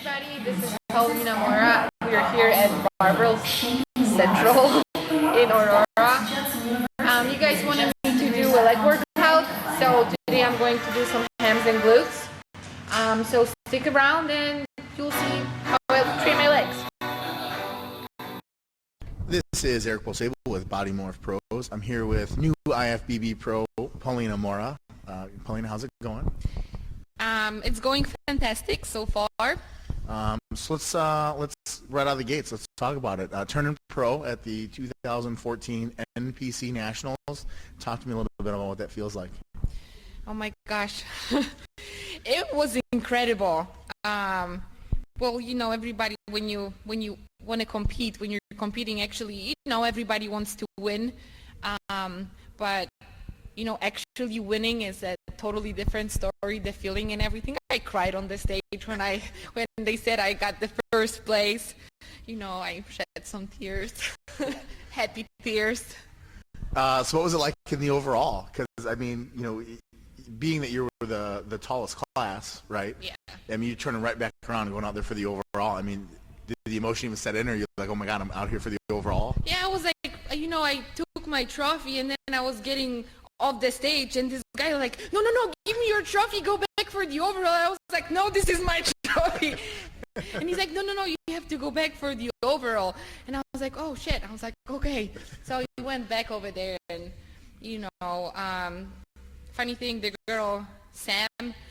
everybody, this is Paulina Mora. We are here at Barbell Central in Aurora. You guys wanted me to do a leg workout, so today I'm going to do some hams and glutes. So stick around and you'll see how I train my legs. This is Eric Sable with Body Morph Pros. I'm here with new IFBB Pro Paulina Mora. Paulina, how's it going? It's going fantastic so far. So let's right out of the gates. Let's talk about it. Turning pro at the 2014 NPC Nationals. Talk to me a little bit about what that feels like. Oh my gosh, it was incredible. Well, you know, everybody when you want to compete, when you're competing, actually, you know, everybody wants to win. But you know, actually winning is a totally different story, the feeling and everything. I cried on the stage when they said I got the first place. You know, I shed some tears, happy tears. So what was it like in the overall? Because, I mean, you know, being that you were the tallest class, right? Yeah. I mean, you're turning right back around and going out there for the overall. I mean, did the emotion even set in, or you're like, oh my God, I'm out here for the overall? Yeah, I was like, you know, I took my trophy and then I was getting off the stage and this guy like, no, give me your trophy, go back for the overall. I was like, no, this is my trophy. And he's like, no, you have to go back for the overall. And I was like, oh shit. I was like, okay. So he went back over there and, you know, funny thing, the girl, Sam,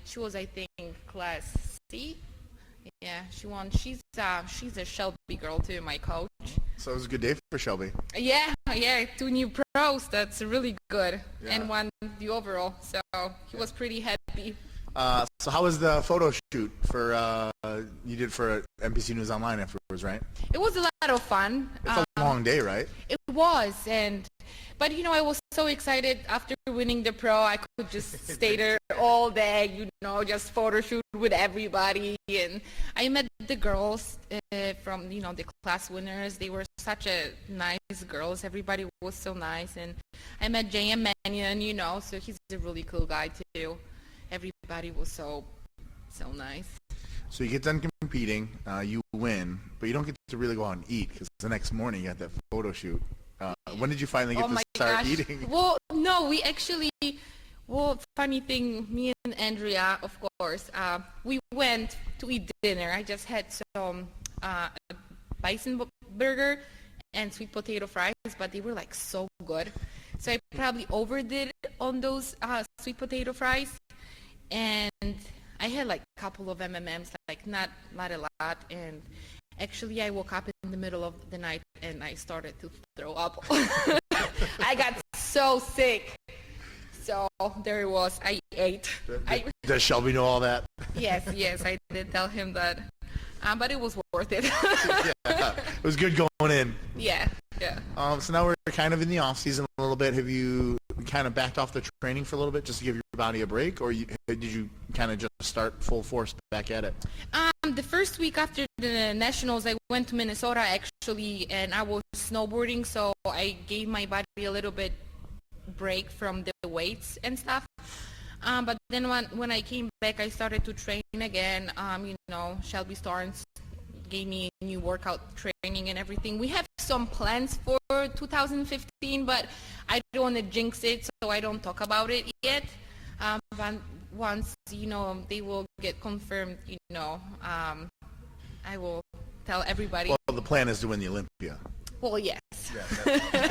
she was, I think, class C. Yeah, she won. She's a Shelby girl too, my coach. So it was a good day for Shelby. Yeah, 2 new pros. That's really good. Yeah. And won the overall. So he was pretty happy. So how was the photo shoot for you did for NPC News Online afterwards, right? It was a lot of fun. It's a long day, right? It was, but you know, I was so excited after winning the pro. I could just stay there all day, you know, just photo shoot with everybody. And I met the girls from, you know, the class winners. They were such a nice girls. Everybody was so nice. And I met J.M. Mannion, you know, so he's a really cool guy too. Everybody was so nice. So you get done competing, you win, but you don't get to really go out and eat because the next morning you got that photo shoot. When did you finally get to start eating? Well, no, funny thing, me and Andrea, of course, we went to eat dinner. I just had some bison burger and sweet potato fries, but they were like so good. So I probably overdid on those sweet potato fries. And I had like a couple of M&Ms, like not a lot, and actually I woke up in the middle of the night and I started to throw up. I got so sick. So there it was, I ate. Does Shelby know all that? Yes, I did tell him that, but it was worth it. Yeah, it was good going in. Yeah. So now we're kind of in the off season a little bit. Have you kind of backed off the training for a little bit just to give your body a break, or did you kind of just start full force back at it? The first week after the nationals, I went to Minnesota actually, and I was snowboarding, so I gave my body a little bit break from the weights and stuff. But then when I came back, I started to train again. You know, Shelby Starnes gave me new workout training and everything. We have some plans for 2015, but I don't want to jinx it, so I don't talk about it yet. But once, you know, they will get confirmed, you know, I will tell everybody. Well, the plan is to win the Olympia. Well, yes. Yeah,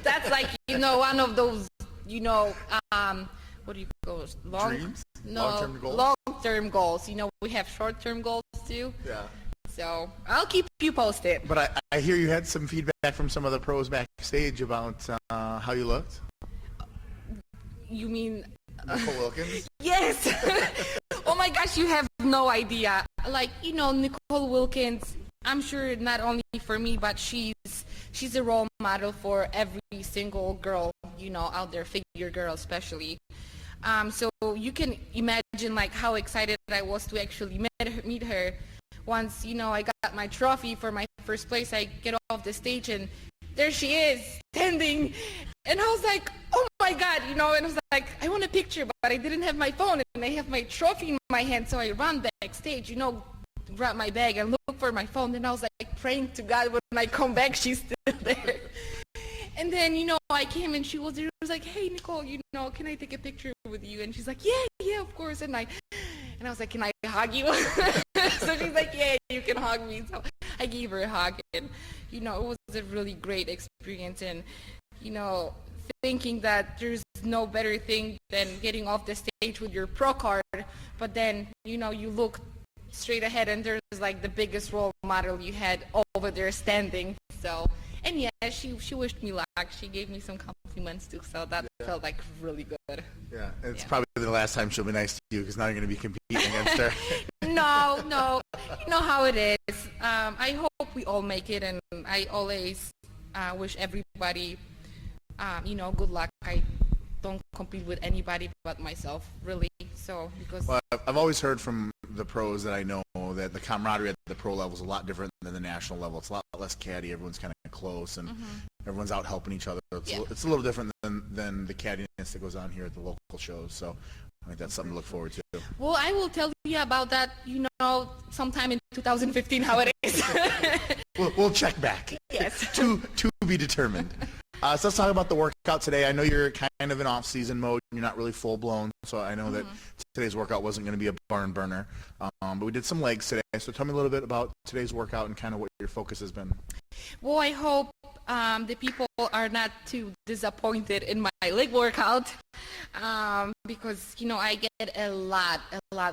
that's like, you know, one of those, you know, what do you call it? Dreams? No, long-term goals? Long-term goals. You know, we have short-term goals too. Yeah. So I'll keep you posted. But I hear you had some feedback from some of the pros backstage about how you looked. You mean Nicole Wilkins? Yes. Oh my gosh, you have no idea. Like, you know, Nicole Wilkins, I'm sure not only for me, but she's a role model for every single girl, you know, out there, figure girl especially. So you can imagine like how excited I was to actually meet her. Once, you know, I got my trophy for my first place, I get off the stage and there she is, standing. And I was like, oh my God, you know, and I was like, I want a picture, but I didn't have my phone and I have my trophy in my hand, so I run backstage, you know, grab my bag and look for my phone. Then I was like praying to God when I come back, she's still there. And then, I came and she was there. I was like, hey, Nicole, can I take a picture with you? And she's like, yeah, of course. And I was like, can I hug you? So she's like, yeah, you can hug me. So I gave her a hug. And, it was a really great experience. And, thinking that there's no better thing than getting off the stage with your pro card. But then, you look straight ahead and there's like the biggest role model you had over there standing. So, and yeah, she wished me luck. She gave me some compliments too, so that felt like really good. Yeah, it's probably the last time she'll be nice to you because now you're going to be competing against her. No, you know how it is. I hope we all make it, and I always wish everybody, good luck. I don't compete with anybody but myself, really. So because I've always heard from the pros that I know that the camaraderie at the pro level is a lot different than the national level. It's a lot less catty. Everyone's kind of close, and everyone's out helping each other. It's a little different than the cattiness that goes on here at the local shows. So I think that's something to look forward to. Well, I will tell you about that, sometime in 2015, how it is. We'll check back. Yes. to be determined. So let's talk about the workout today. I know you're kind of in off-season mode. You're not really full-blown, so I know that today's workout wasn't going to be a barn burner. But we did some legs today. So tell me a little bit about today's workout and kind of what your focus has been. Well, I hope the people are not too disappointed in my leg workout because, I get a lot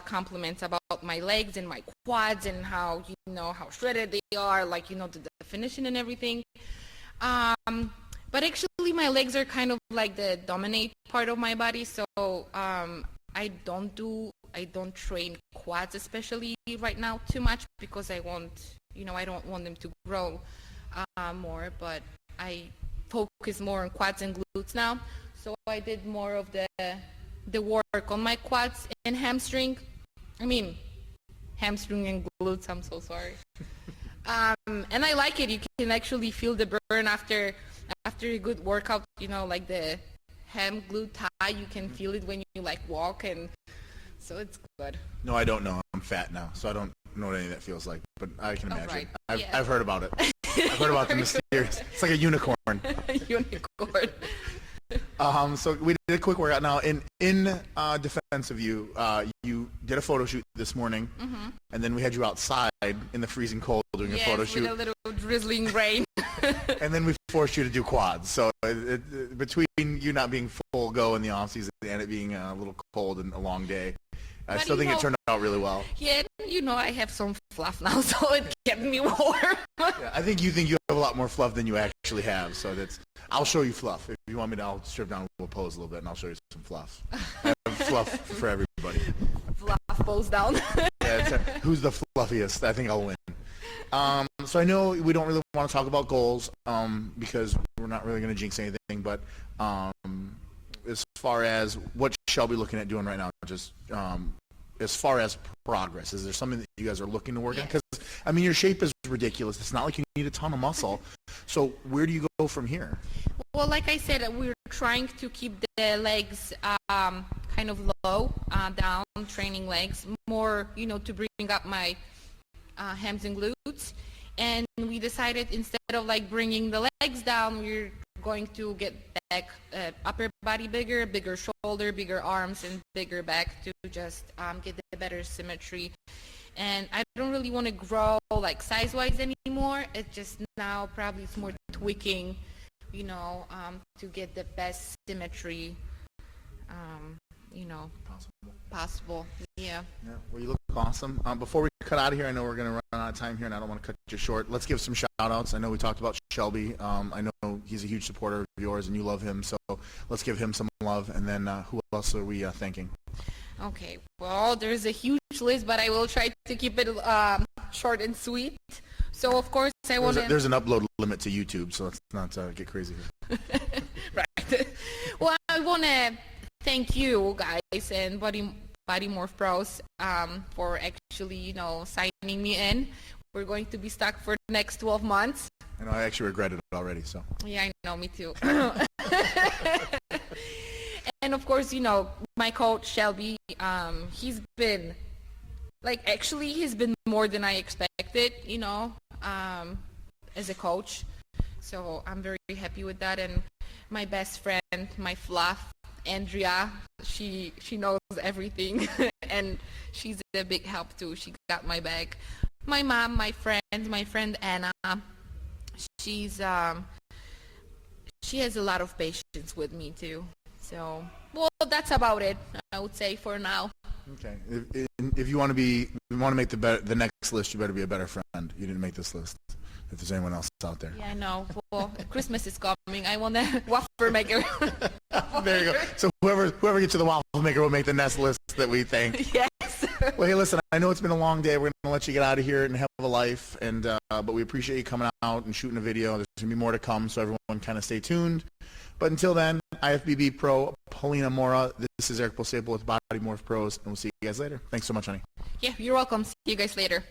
compliments about my legs and my quads and how, how shredded they are, like, the definition and everything. But actually my legs are kind of like the dominate part of my body, so I don't train quads especially right now too much because I don't want them to grow more, but I focus more on quads and glutes now. So I did more of the work on my quads and hamstring and glutes, I'm so sorry. And I like it. You can actually feel the burn after a good workout, like the ham glute tie, you can feel it when you like walk, and so it's good. No, I don't know. I'm fat now, so I don't know what any of that feels like, but I can imagine. Right. I've heard about it. I've heard about the mysterious. It's like a unicorn. Unicorn. So we did a quick workout now. In defense of you, you did a photo shoot this morning, and then we had you outside in the freezing cold doing a photo shoot. With a little drizzling rain. And then we forced you to do quads. So between you not being full go in the off season and it being a little cold and a long day, I still think it turned out really well. Yeah, I have some fluff now, so it kept me warm. I think you have a lot more fluff than you actually have. So I'll show you fluff. If you want me to, I'll strip down, we'll pose a little bit, and I'll show you some fluff. I have fluff for everybody. Fluff pose down. Who's the fluffiest? I think I'll win. So I know we don't really want to talk about goals because we're not really going to jinx anything, but as far as what Shelby looking at doing right now, just as far as progress, is there something that you guys are looking to work on? Because, your shape is ridiculous. It's not like you need a ton of muscle. So where do you go from here? Well, like I said, we're trying to keep the legs kind of low, down, training legs, more, to bring up my hams and glutes. And we decided instead of like bringing the legs down, we're going to get back, upper body bigger shoulder, bigger arms, and bigger back to just get the better symmetry. And I don't really want to grow like size-wise anymore. It's just now probably it's more tweaking, to get the best symmetry, possible. Yeah. Well, you look awesome. Before we cut out of here, I know we're going to run out of time here, and I don't want to cut you short. Let's give some shout-outs. I know we talked about Shelby. I know he's a huge supporter of yours, and you love him, so let's give him some love. And then who else are we thanking? Okay. Well, there's a huge list, but I will try to keep it short and sweet. So, of course, I want to... There's an upload limit to YouTube, so let's not get crazy here. Right. Well, I want to thank you guys and Body Morph Pros for actually, signing me in. We're going to be stuck for the next 12 months. I know, I actually regretted it already, so. Yeah, I know, me too. And of course, my coach Shelby, he's been Like, actually, he's been more than I expected, you know, as a coach. So I'm very happy with that. And my best friend, my fluff, Andrea, she knows everything, and she's a big help too. She got my back. My mom, my friend Anna, she has a lot of patience with me too. So, well, that's about it, I would say, for now. Okay. If you want to make the next list, you better be a better friend. You didn't make this list. If there's anyone else out there. Yeah, I know. Well, Christmas is coming. I want a waffle maker. There you go. So whoever gets you the waffle maker will make the next list that we thank. Yes. Well, hey, listen, I know it's been a long day. We're going to let you get out of here and have a life, and but we appreciate you coming out and shooting a video. There's going to be more to come, so everyone kind of stay tuned. But until then, IFBB Pro, Paulina, Mora, this is Eric Posable with Body Morph Pros, and we'll see you guys later. Thanks so much, honey. Yeah, you're welcome. See you guys later.